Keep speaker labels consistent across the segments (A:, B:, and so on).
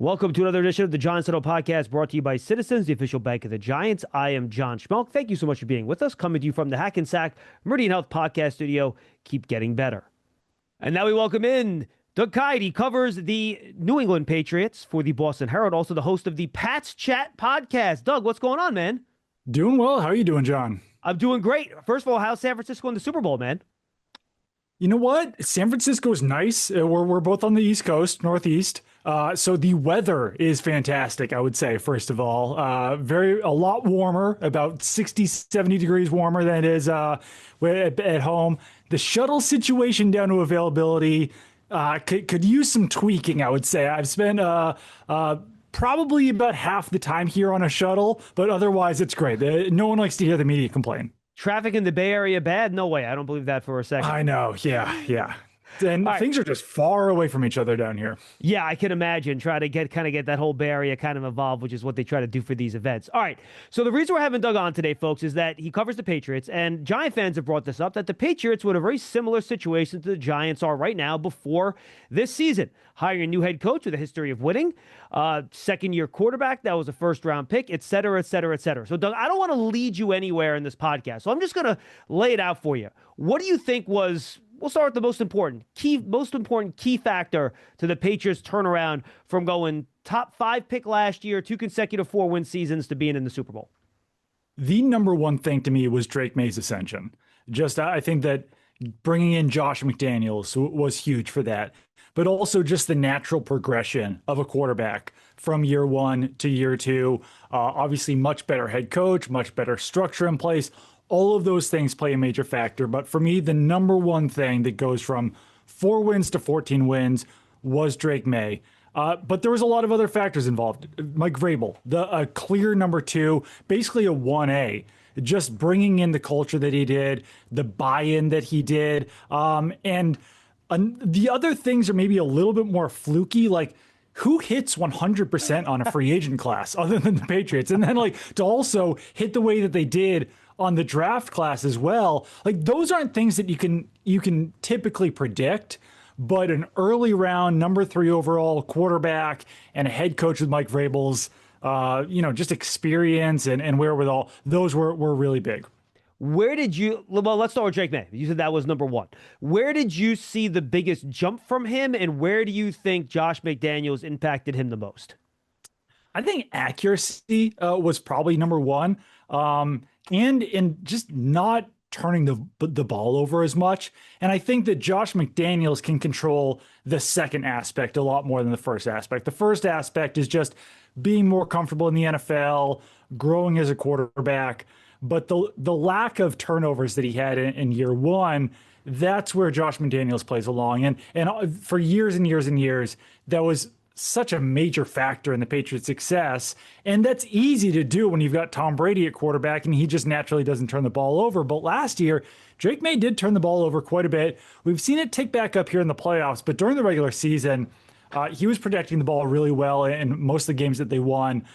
A: Welcome to another edition of the Giants Huddle podcast brought to you by Citizens, the official bank of the Giants. I am John Schmelk. Thank you so much for being with us. Coming to you from the Hackensack Meridian Health podcast studio. Keep getting better. And now we welcome in Doug Kyed. He covers the New England Patriots for the Boston Herald, also the host of the Pats Chat podcast. Doug, what's going on, man?
B: Doing well. How are you doing, John?
A: I'm doing great. First of all, how's San Francisco in the Super Bowl, man?
B: You know what? San Francisco's nice. We're both on the East Coast, Northeast. So the weather is fantastic, I would say, first of all. A lot warmer, about 60, 70 degrees warmer than it is at home. The shuttle situation down to availability could use some tweaking, I would say. I've spent probably about half the time here on a shuttle, but otherwise it's great. No one likes to hear the media complain.
A: Traffic in the Bay Area bad? No way. I don't believe that for a second.
B: I know. Yeah. And things are just far away from each other down here.
A: Yeah, I can imagine. Try to get that whole Bay Area kind of involved, which is what they try to do for these events. All right. So the reason we're having Doug on today, folks, is that he covers the Patriots, and Giant fans have brought this up, that the Patriots were in a very similar situation to the Giants are right now before this season. Hiring a new head coach with a history of winning, second-year quarterback that was a first-round pick, et cetera, et cetera, et cetera. So, Doug, I don't want to lead you anywhere in this podcast, so I'm just going to lay it out for you. What do you think was... We'll start with the most important key factor to the Patriots' turnaround from going top 5 pick last year, 2 consecutive 4-win seasons to being in the Super Bowl.
B: The number one thing to me was Drake May's ascension. I think that bringing in Josh McDaniels was huge for that, but also just the natural progression of a quarterback from year 1 to year 2. Obviously, much better head coach, much better structure in place. All of those things play a major factor. But for me, the number one thing that goes from 4 wins to 14 wins was Drake May. But there was a lot of other factors involved. Mike Vrabel, a clear number 2, basically a 1A. Just bringing in the culture that he did, the buy-in that he did. And the other things are maybe a little bit more fluky, like who hits 100% on a free agent class other than the Patriots? And then to also hit the way that they did on the draft class as well. Those aren't things that you can typically predict, but an early round number 3 overall quarterback and a head coach with Mike Vrabel's just experience and wherewithal, those were really big.
A: Let's start with Drake May. You said that was number 1. Where did you see the biggest jump from him, and where do you think Josh McDaniels impacted him the most?
B: I think accuracy was probably number 1. And in just not turning the ball over as much. And I think that Josh McDaniels can control the second aspect a lot more than the first aspect. The first aspect is just being more comfortable in the NFL, growing as a quarterback. But the lack of turnovers that he had in year 1, that's where Josh McDaniels plays along. And for years and years and years, that was such a major factor in the Patriots' success. And that's easy to do when you've got Tom Brady at quarterback and he just naturally doesn't turn the ball over. But last year, Drake May did turn the ball over quite a bit. We've seen it tick back up here in the playoffs, but during the regular season, he was protecting the ball really well in most of the games that they won.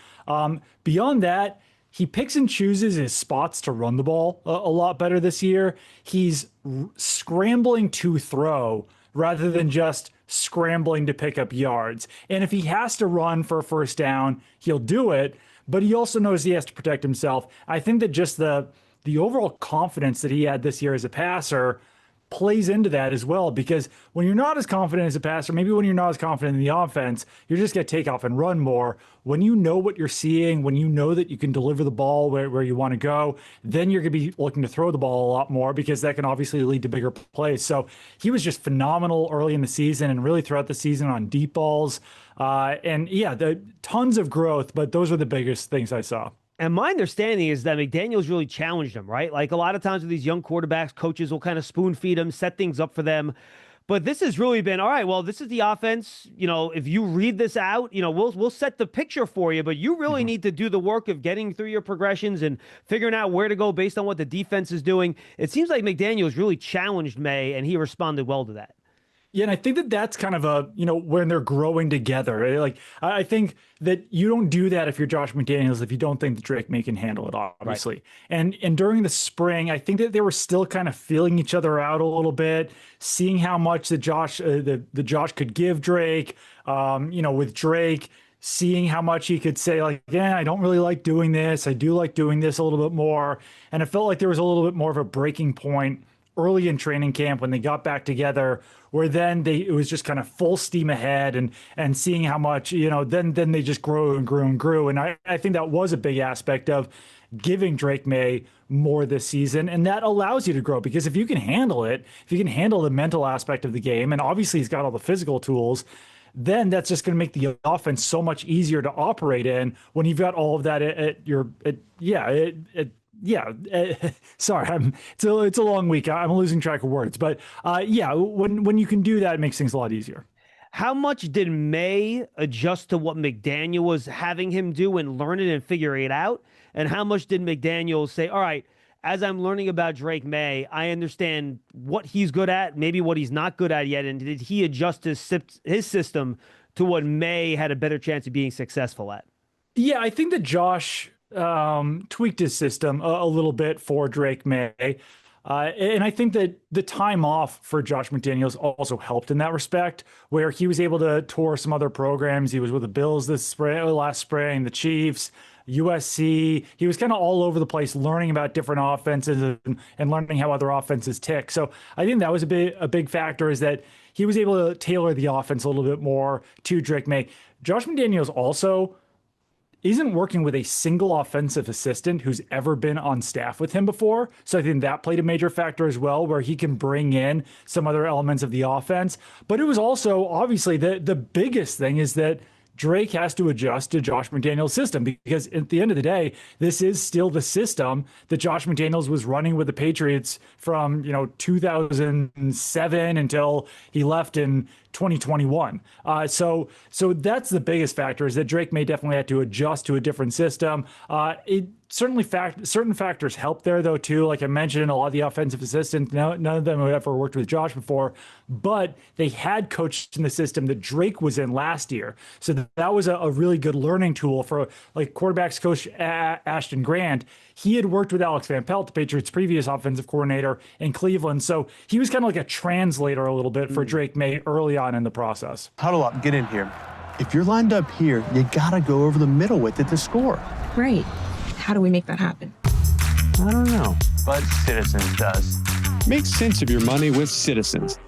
B: Beyond that, he picks and chooses his spots to run the ball a lot better this year. He's scrambling to throw rather than just scrambling to pick up yards. And if he has to run for a first down, he'll do it, but he also knows he has to protect himself. I think that just the overall confidence that he had this year as a passer plays into that as well, because when you're not as confident as a passer, maybe when you're not as confident in the offense, you're just going to take off and run more. When you know what you're seeing, when you know that you can deliver the ball where you want to go, then you're going to be looking to throw the ball a lot more, because that can obviously lead to bigger plays. So he was just phenomenal early in the season and really throughout the season on deep balls. The tons of growth, but those were the biggest things I saw.
A: And my understanding is that McDaniels really challenged him, right? Like a lot of times with these young quarterbacks, coaches will kind of spoon feed them, set things up for them. But this has really been, all right, well, this is the offense. If you read this out, we'll set the picture for you, but you really need to do the work of getting through your progressions and figuring out where to go based on what the defense is doing. It seems like McDaniels really challenged May, and he responded well to that.
B: Yeah, and I think that that's kind of when they're growing together. Right? I think that you don't do that if you're Josh McDaniels if you don't think that Drake May can handle it, obviously. Right. And during the spring, I think that they were still kind of feeling each other out a little bit, seeing how much the Josh could give Drake. With Drake, seeing how much he could say, like, yeah, I don't really like doing this. I do like doing this a little bit more. And it felt like there was a little bit more of a breaking point early in training camp when they got back together, where then it was just kind of full steam ahead and seeing how much, then they just grew and grew and grew. And I think that was a big aspect of giving Drake May more this season. And that allows you to grow, because if you can handle it, if you can handle the mental aspect of the game, and obviously he's got all the physical tools, then that's just going to make the offense so much easier to operate in when you've got all of that sorry, it's a long week. I'm losing track of words, but when you can do that, it makes things a lot easier.
A: How much did May adjust to what McDaniel was having him do and learn it and figure it out? And how much did McDaniel say, all right, as I'm learning about Drake May, I understand what he's good at, maybe what he's not good at yet. And did he adjust his system to what May had a better chance of being successful at?
B: Yeah, I think that Josh tweaked his system a little bit for Drake May. And I think that the time off for Josh McDaniels also helped in that respect, where he was able to tour some other programs. He was with the Bills last spring, the Chiefs, USC. He was kind of all over the place learning about different offenses and learning how other offenses tick. So I think that was a big factor, is that he was able to tailor the offense a little bit more to Drake May. Josh McDaniels also isn't working with a single offensive assistant who's ever been on staff with him before. So I think that played a major factor as well, where he can bring in some other elements of the offense. But it was also, obviously, the biggest thing is that Drake has to adjust to Josh McDaniels' system, because at the end of the day, this is still the system that Josh McDaniels was running with the Patriots from 2007 until he left in 2021. So that's the biggest factor, is that Drake May definitely had to adjust to a different system. It certainly certain factors help there, though, too. Like I mentioned, a lot of the offensive assistants, none of them have ever worked with Josh before, but they had coached in the system that Drake was in last year. So that was a really good learning tool for, like, quarterbacks coach Ashton Grant. He had worked with Alex Van Pelt, the Patriots' previous offensive coordinator in Cleveland. So he was kind of like a translator a little bit for Drake May early on in the process.
C: Huddle up, get in here. If you're lined up here, you gotta go over the middle with it to score.
D: Right. How do we make that happen?
C: I don't know, but Citizens does.
E: Make sense of your money with Citizens,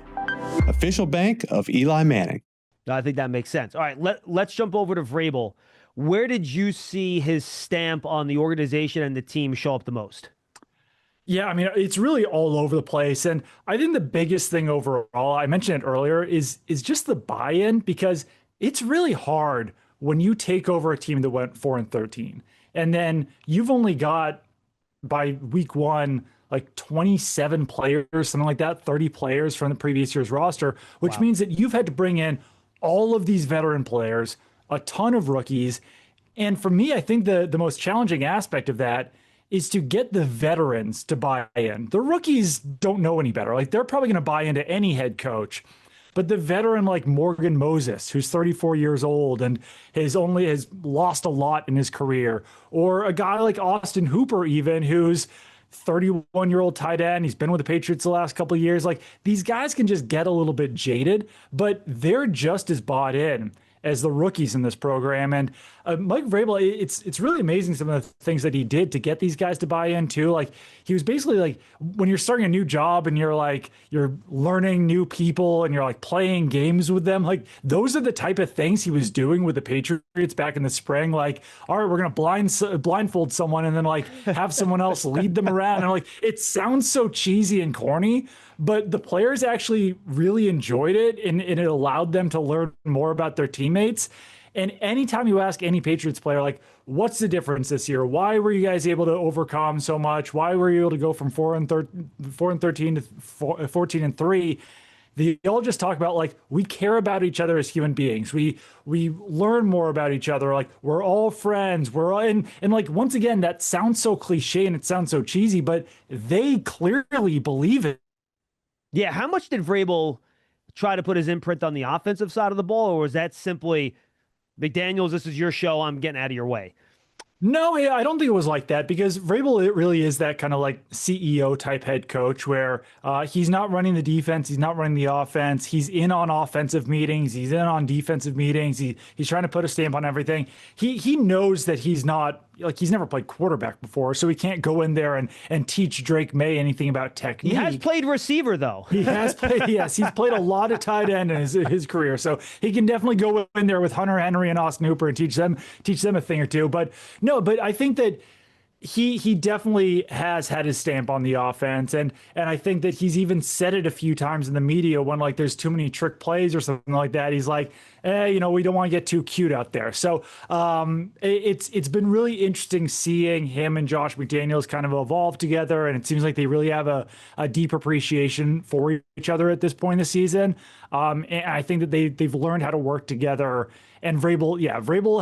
E: official bank of Eli Manning.
A: I think that makes sense. All right, let's jump over to Vrabel. Where did you see his stamp on the organization and the team show up the most?
B: Yeah, I mean, it's really all over the place. And I think the biggest thing overall, I mentioned it earlier, is just the buy-in, because it's really hard when you take over a team that went 4-13. And then you've only got, by week one, like 27 players, something like that, 30 players from the previous year's roster, which means that you've had to bring in all of these veteran players, a ton of rookies. And for me, I think the most challenging aspect of that is to get the veterans to buy in. The rookies don't know any better. Like, they're probably going to buy into any head coach. But the veteran like Morgan Moses, who's 34 years old and has lost a lot in his career, or a guy like Austin Hooper, even, who's 31-year-old tight end. He's been with the Patriots the last couple of years. Like, these guys can just get a little bit jaded, but they're just as bought in as the rookies in this program. And Mike Vrabel, it's really amazing some of the things that he did to get these guys to buy in too. Like, he was basically like, when you're starting a new job and you're learning new people and you're like playing games with them, like, those are the type of things he was doing with the Patriots back in the spring. Like, all right, we're going to blindfold someone and then like have someone else lead them around. And like, it sounds so cheesy and corny, but the players actually really enjoyed it, and it allowed them to learn more about their teammates. And anytime you ask any Patriots player, like, what's the difference this year? Why were you guys able to overcome so much? Why were you able to go from 4-13 to 14-3? They all just talk about, like, we care about each other as human beings. We learn more about each other. Like, we're all friends. We're all, and like, once again, that sounds so cliche and it sounds so cheesy, but they clearly believe it.
A: Yeah, how much did Vrabel try to put his imprint on the offensive side of the ball, or was that simply, McDaniels, this is your show, I'm getting out of your way?
B: No, yeah, I don't think it was like that because Vrabel, it really is that kind of like CEO type head coach where he's not running the defense, he's not running the offense, he's in on offensive meetings, he's in on defensive meetings, he's trying to put a stamp on everything. He knows that he's not like he's never played quarterback before, so he can't go in there and teach Drake May anything about technique.
A: He has played receiver though.
B: He has played, yes, he's played a lot of tight end in his career, so he can definitely go in there with Hunter Henry and Austin Hooper and teach them a thing or two. But no, but I think that he definitely has had his stamp on the offense, and I think that he's even said it a few times in the media when like there's too many trick plays or something like that. He's like, we don't want to get too cute out there. So it's been really interesting seeing him and Josh McDaniels kind of evolve together, and it seems like they really have a deep appreciation for each other at this point in the season. And I think that they've learned how to work together. And Vrabel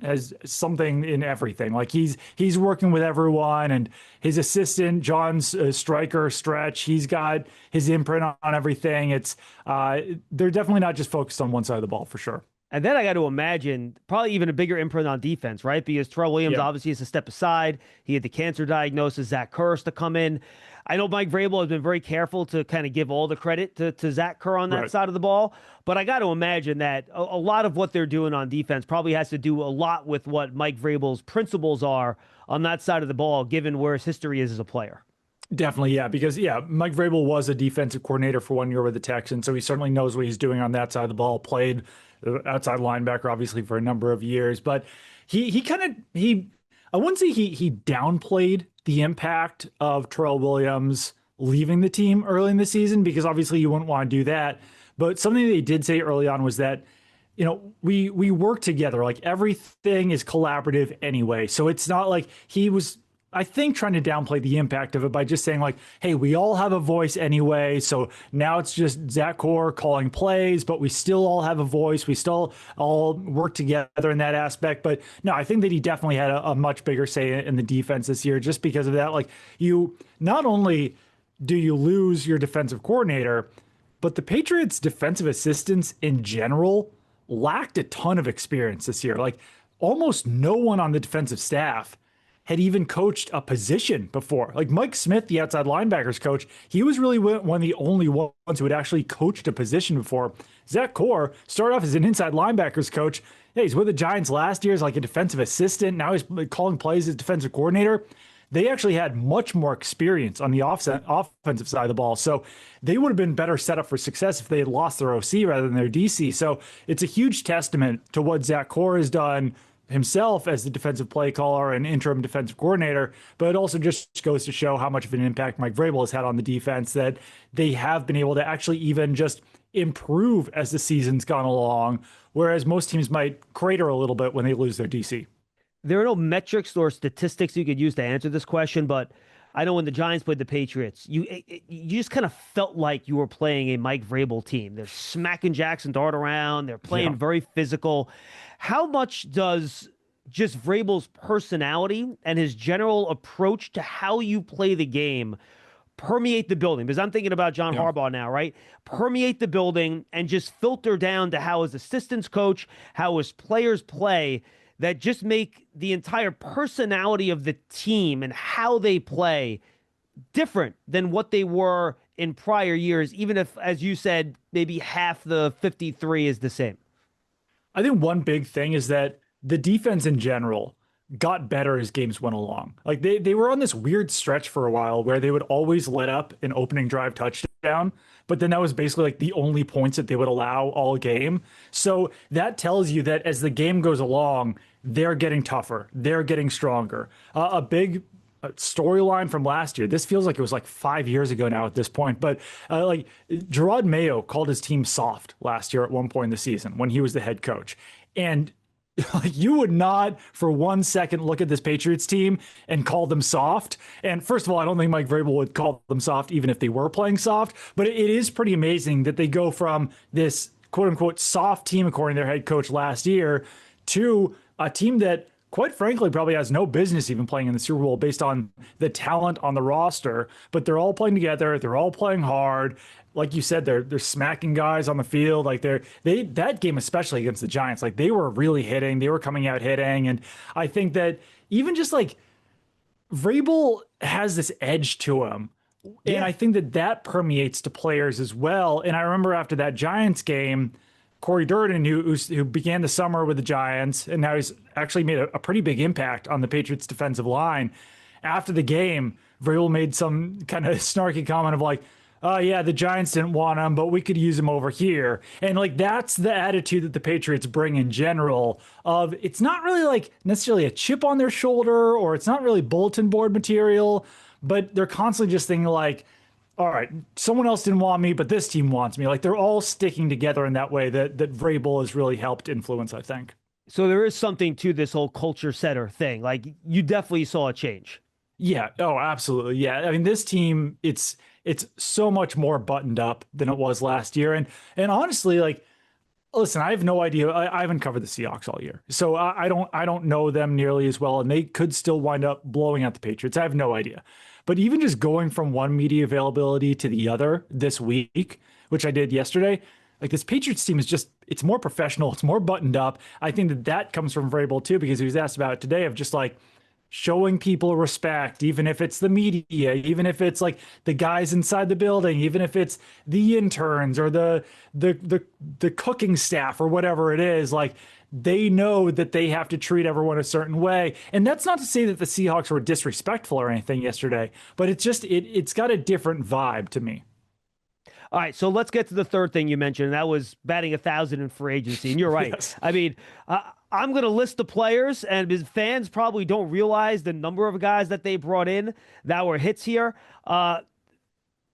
B: has something in everything. Like he's working with everyone, and his assistant John's striker Stretch. He's got his imprint on everything. It's they're definitely not just focused on one side of the ball for sure.
A: And then I got to imagine probably even a bigger imprint on defense, right? Because Terrell Williams obviously is a step aside. He had the cancer diagnosis, Zach Kurz to come in. I know Mike Vrabel has been very careful to kind of give all the credit to Zach Kerr on that side of the ball. But I got to imagine that a lot of what they're doing on defense probably has to do a lot with what Mike Vrabel's principles are on that side of the ball, given where his history is as a player.
B: Definitely, yeah, because Mike Vrabel was a defensive coordinator for 1 year with the Texans, so he certainly knows what he's doing on that side of the ball. Played outside linebacker, obviously, for a number of years, but he I wouldn't say he downplayed the impact of Terrell Williams leaving the team early in the season, because obviously you wouldn't want to do that. But something they did say early on was that, we work together. Like everything is collaborative anyway. So it's not like he was, I think, trying to downplay the impact of it by just saying like, hey, we all have a voice anyway. So now it's just Zach Core calling plays, but we still all have a voice. We still all work together in that aspect. But no, I think that he definitely had a much bigger say in the defense this year just because of that. Like you, not only do you lose your defensive coordinator, but the Patriots' defensive assistants in general lacked a ton of experience this year. Like almost no one on the defensive staff had even coached a position before. Like Mike Smith, the outside linebackers coach, he was really one of the only ones who had actually coached a position before. Zach Core started off as an inside linebackers coach. Yeah, he's with the Giants last year as like a defensive assistant. Now he's calling plays as defensive coordinator. They actually had much more experience on the offensive side of the ball. So they would have been better set up for success if they had lost their OC rather than their DC. So it's a huge testament to what Zach Core has done himself as the defensive play caller and interim defensive coordinator, but it also just goes to show how much of an impact Mike Vrabel has had on the defense, that they have been able to actually even just improve as the season's gone along, whereas most teams might crater a little bit when they lose their DC.
A: There are no metrics or statistics you could use to answer this question, but I know when the Giants played the Patriots, you just kind of felt like you were playing a Mike Vrabel team. They're smacking Jackson Dart around. They're playing very physical. How much does just Vrabel's personality and his general approach to how you play the game permeate the building? Because I'm thinking about John Harbaugh now, right? Permeate the building and just filter down to how his assistants coach, how his players play, that just make the entire personality of the team and how they play different than what they were in prior years, even if, as you said, maybe half the 53 is the same.
B: I think one big thing is that the defense in general got better as games went along. Like they were on this weird stretch for a while where they would always let up an opening drive touchdown, but then that was basically like the only points that they would allow all game. So that tells you that as the game goes along, they're getting tougher, they're getting stronger. A big storyline from last year, this feels like it was like 5 years ago now at this point, but like Gerard Mayo called his team soft last year at one point in the season when he was the head coach. And like you would not for 1 second look at this Patriots team and call them soft. And first of all, I don't think Mike Vrabel would call them soft even if they were playing soft, but it is pretty amazing that they go from this quote unquote soft team according to their head coach last year to a team that quite frankly, probably has no business even playing in the Super Bowl based on the talent on the roster. But they're all playing together. They're all playing hard. Like you said, they're smacking guys on the field. Like that game, especially against the Giants, like they were really hitting. They were coming out hitting. And I think that even just like Vrabel has this edge to him. And I think that permeates to players as well. And I remember after that Giants game, Corey Durden, who began the summer with the Giants, and now he's actually made a pretty big impact on the Patriots defensive line. After the game, Vrabel made some kind of snarky comment of like, oh yeah, the Giants didn't want him, but we could use him over here. And like, that's the attitude that the Patriots bring in general of it's not really like necessarily a chip on their shoulder, or it's not really bulletin board material, but they're constantly just thinking like, all right, someone else didn't want me, but this team wants me. Like they're all sticking together in that way that Vrabel has really helped influence, I think.
A: So there is something to this whole culture setter thing. Like you definitely saw a change.
B: Yeah. Oh, absolutely. Yeah. I mean, this team, it's so much more buttoned up than it was last year. And honestly, like, listen, I have no idea. I haven't covered the Seahawks all year, so I don't know them nearly as well, and they could still wind up blowing out the Patriots. I have no idea. But even just going from one media availability to the other this week, which I did yesterday, like this Patriots team is just, it's more professional. It's more buttoned up. I think that comes from Vrabel too, because he was asked about it today of just like showing people respect, even if it's the media, even if it's like the guys inside the building, even if it's the interns or the cooking staff or whatever it is, like they know that they have to treat everyone a certain way. And that's not to say that the Seahawks were disrespectful or anything yesterday, but it's just, it's got a different vibe to me.
A: All right, so let's get to the third thing you mentioned, and that was batting 1,000 in free agency. And you're right.
B: Yes.
A: I mean, I'm going to list the players, and his fans probably don't realize the number of guys that they brought in that were hits here.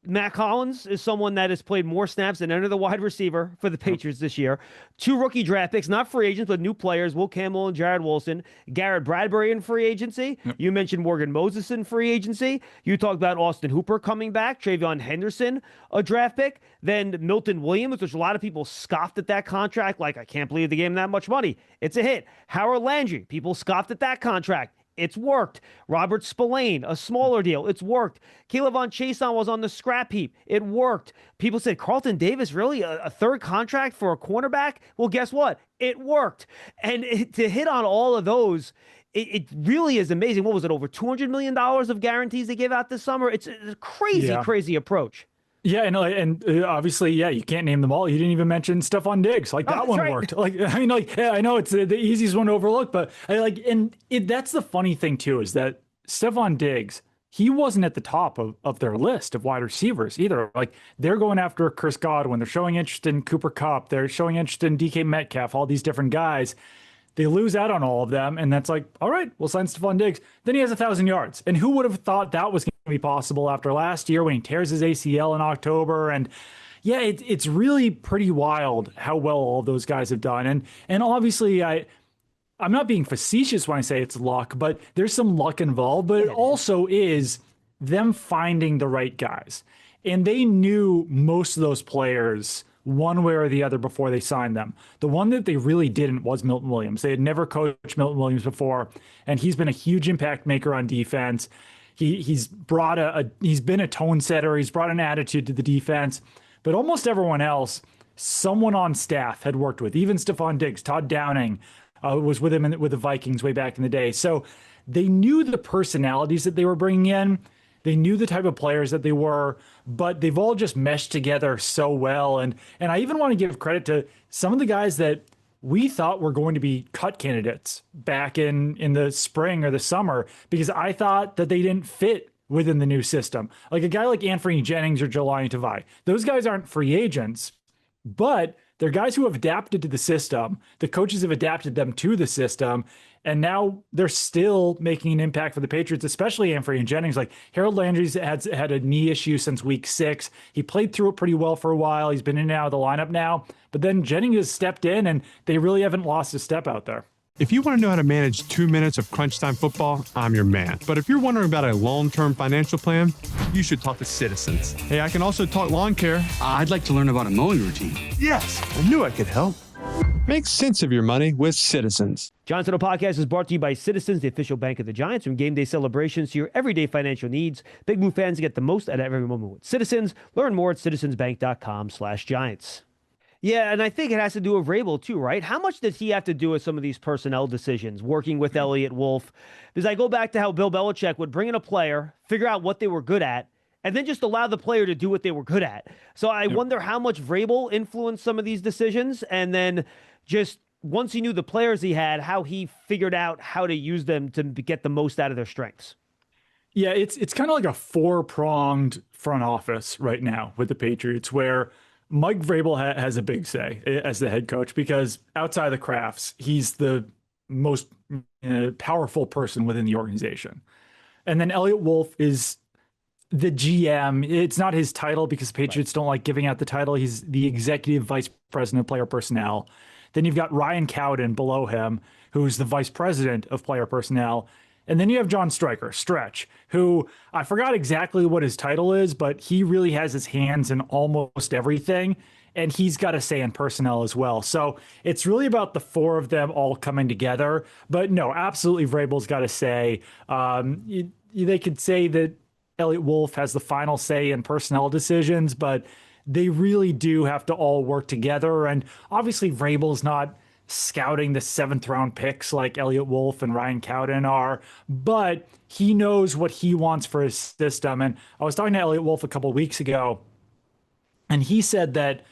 A: Matt Collins is someone that has played more snaps than any other wide receiver for the Patriots this year. 2 rookie draft picks, not free agents, but new players, Will Campbell and Jared Wilson. Garrett Bradbury in free agency. Yep. You mentioned Morgan Moses in free agency. You talked about Austin Hooper coming back. Travion Henderson, a draft pick. Then Milton Williams, which a lot of people scoffed at that contract. Like, I can't believe they gave him that much money. It's a hit. Howard Landry, people scoffed at that contract. It's worked. Robert Spillane, a smaller deal. It's worked. Keelavon Chason was on the scrap heap. It worked. People said, Carlton Davis, really? A third contract for a cornerback? Well, guess what? It worked. And to hit on all of those, it really is amazing. What was it, over $200 million of guarantees they gave out this summer? It's a crazy, crazy approach.
B: Yeah, and obviously, yeah, you can't name them all. You didn't even mention Stephon Diggs. Like that one worked. Like, I mean, like, yeah, I know it's the easiest one to overlook, but that's the funny thing too, is that Stephon Diggs, he wasn't at the top of their list of wide receivers either. Like they're going after Chris Godwin. They're showing interest in Cooper Kupp. They're showing interest in DK Metcalf, all these different guys. They lose out on all of them, and that's like, all right, we'll sign Stephon Diggs. Then he has 1,000 yards. And who would have thought that was going to be possible after last year when he tears his ACL in October? And yeah, it's really pretty wild how well all of those guys have done. And obviously, I'm not being facetious when I say it's luck, but there's some luck involved, but it also is them finding the right guys. And they knew most of those players one way or the other before they signed them. The one that they really didn't was Milton Williams. They had never coached Milton Williams before, and he's been a huge impact maker on defense. He's brought he's been a tone setter. He's brought an attitude to the defense. But almost everyone else, someone on staff had worked with. Even Stephon Diggs, Todd Downing was with him with the Vikings way back in the day. So they knew the personalities that they were bringing in. They knew the type of players that they were, but they've all just meshed together so well. And I even want to give credit to some of the guys that we thought were going to be cut candidates back in the spring or the summer, because I thought that they didn't fit within the new system. Like a guy like Anthony Jennings or Jelani Tavai. Those guys aren't free agents, but they're guys who have adapted to the system. The coaches have adapted them to the system. And now they're still making an impact for the Patriots, especially Anthony Jennings. Like Harold Landry's had a knee issue since week 6. He played through it pretty well for a while. He's been in and out of the lineup now. But then Jennings has stepped in, and they really haven't lost a step out there.
E: If you want to know how to manage 2 minutes of crunch time football, I'm your man. But if you're wondering about a long-term financial plan, you should talk to Citizens. Hey, I can also talk lawn care.
F: I'd like to learn about a mowing routine.
C: Yes, I knew I could help.
E: Make sense of your money with Citizens.
A: Giants Huddle Podcast is brought to you by Citizens, the official bank of the Giants. From game day celebrations to your everyday financial needs, Big Blue fans get the most out of every moment with Citizens. Learn more at citizensbank.com/Giants. Yeah, and I think it has to do with Vrabel too, right? How much does he have to do with some of these personnel decisions, working with Elliott Wolf? Because I go back to how Bill Belichick would bring in a player, figure out what they were good at, and then just allow the player to do what they were good at. So I wonder how much Vrabel influenced some of these decisions, and then just once he knew the players he had, how he figured out how to use them to get the most out of their strengths.
B: Yeah, it's kind of like a four-pronged front office right now with the Patriots, where Mike Vrabel has a big say as the head coach, because outside of the crafts, he's the most powerful person within the organization. And then Elliott Wolf is the GM. It's not his title because the Patriots don't like giving out the title. He's the executive vice president of player personnel. Then you've got Ryan Cowden below him, who's the vice president of player personnel. And then you have John Stretch, who I forgot exactly what his title is, but he really has his hands in almost everything. And he's got a say in personnel as well. So it's really about the four of them all coming together. But no, absolutely, Vrabel's got a say. They could say that Elliott Wolf has the final say in personnel decisions, but they really do have to all work together. And obviously, Vrabel's not scouting the 7th-round picks like Elliott Wolf and Ryan Cowden are, but he knows what he wants for his system. And I was talking to Elliott Wolf a couple of weeks ago, and he said that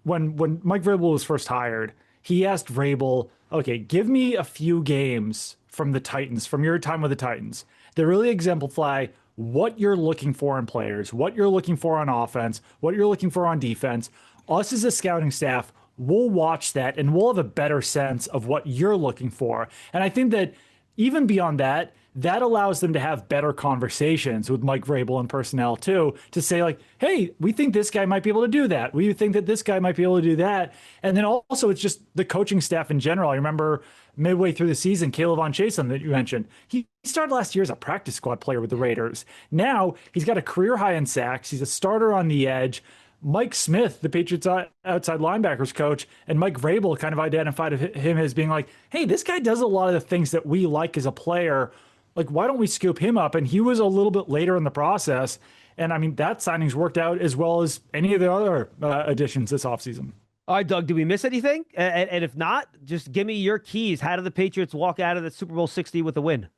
B: when Mike Vrabel was first hired, he asked Vrabel, okay, give me a few games from the Titans, from your time with the Titans, that really exemplify what you're looking for in players, what you're looking for on offense, what you're looking for on defense. Us as a scouting staff, we'll watch that and we'll have a better sense of what you're looking for. And I think that even beyond that, that allows them to have better conversations with Mike Vrabel and personnel too, to say like, hey, we think this guy might be able to do that. We think that this guy might be able to do that. And then also it's just the coaching staff in general. I remember midway through the season, Caleb Von Chasen that you mentioned, he started last year as a practice squad player with the Raiders. Now he's got a career high in sacks. He's a starter on the edge. Mike Smith, the Patriots outside linebackers coach, and Mike Vrabel kind of identified him as being like, hey, this guy does a lot of the things that we like as a player. Like, why don't we scoop him up? And he was a little bit later in the process. And I mean, that signing's worked out as well as any of the other additions this offseason.
A: All right, Doug, did we miss anything? And if not, just give me your keys. How do the Patriots walk out of the Super Bowl 60 with a win?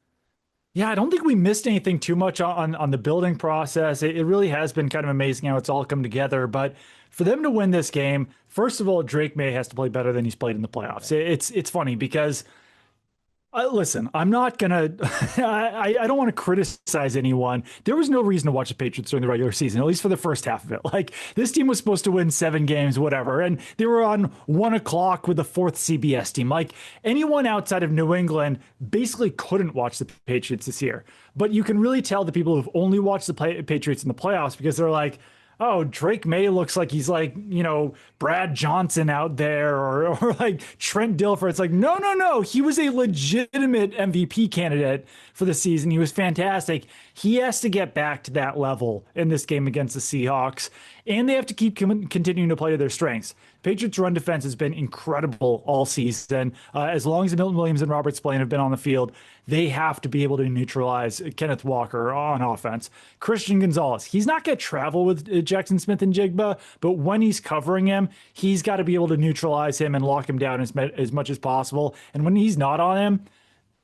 B: Yeah, I don't think we missed anything too much on the building process. It really has been kind of amazing how it's all come together. But for them to win this game, first of all, Drake May has to play better than he's played in the playoffs. It's funny because, listen, I'm not going to, I don't want to criticize anyone. There was no reason to watch the Patriots during the regular season, at least for the first half of it. Like, this team was supposed to win 7 games, whatever, and they were on 1 o'clock with the 4th CBS team. Like, anyone outside of New England basically couldn't watch the Patriots this year. But you can really tell the people who've only watched the Patriots in the playoffs because they're like, oh, Drake May looks like he's like, Brad Johnson out there or like Trent Dilfer. It's like, no. He was a legitimate MVP candidate for the season. He was fantastic. He has to get back to that level in this game against the Seahawks, and they have to keep continuing to play to their strengths. Patriots' run defense has been incredible all season. As long as Milton Williams and Robert Spillane have been on the field, they have to be able to neutralize Kenneth Walker on offense. Christian Gonzalez, he's not going to travel with Jackson Smith and Jigba, but when he's covering him, he's got to be able to neutralize him and lock him down as much as possible. And when he's not on him,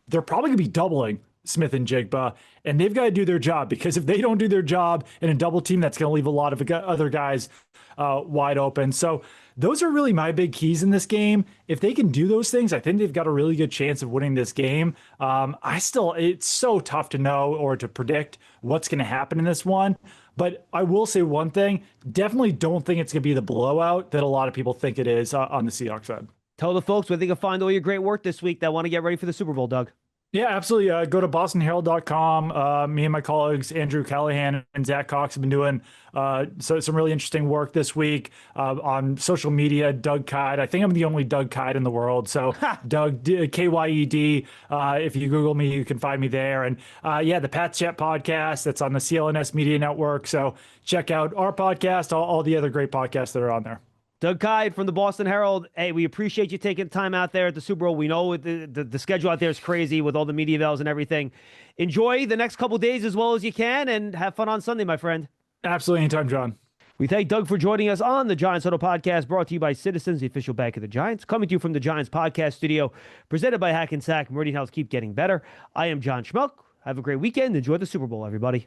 B: they're probably going to be doubling Smith and Jigba, and they've got to do their job, because if they don't do their job in a double team, that's going to leave a lot of other guys wide open. So those are really my big keys in this game. If they can do those things, I think they've got a really good chance of winning this game. It's so tough to know or to predict what's going to happen in this one. But I will say one thing, definitely don't think it's going to be the blowout that a lot of people think it is on the Seahawks side.
A: Tell the folks where they can find all your great work this week that want to get ready for the Super Bowl, Doug.
B: Yeah, absolutely. Go to bostonherald.com. Me and my colleagues, Andrew Callahan and Zach Cox, have been doing some really interesting work this week on social media. Doug Kyed. I think I'm the only Doug Kyed in the world. So Doug, Kyed. If you Google me, you can find me there. And the Pats Chat podcast, that's on the CLNS Media Network. So check out our podcast, all the other great podcasts that are on there.
A: Doug Kyed from the Boston Herald. Hey, we appreciate you taking time out there at the Super Bowl. We know the schedule out there is crazy with all the media avails and everything. Enjoy the next couple days as well as you can, and have fun on Sunday, my friend.
B: Absolutely, anytime, John.
A: We thank Doug for joining us on the Giants Huddle podcast, brought to you by Citizens, the official bank of the Giants. Coming to you from the Giants podcast studio, presented by Hackensack. Meridian Health, keep getting better. I am John Schmuck. Have a great weekend. Enjoy the Super Bowl, everybody.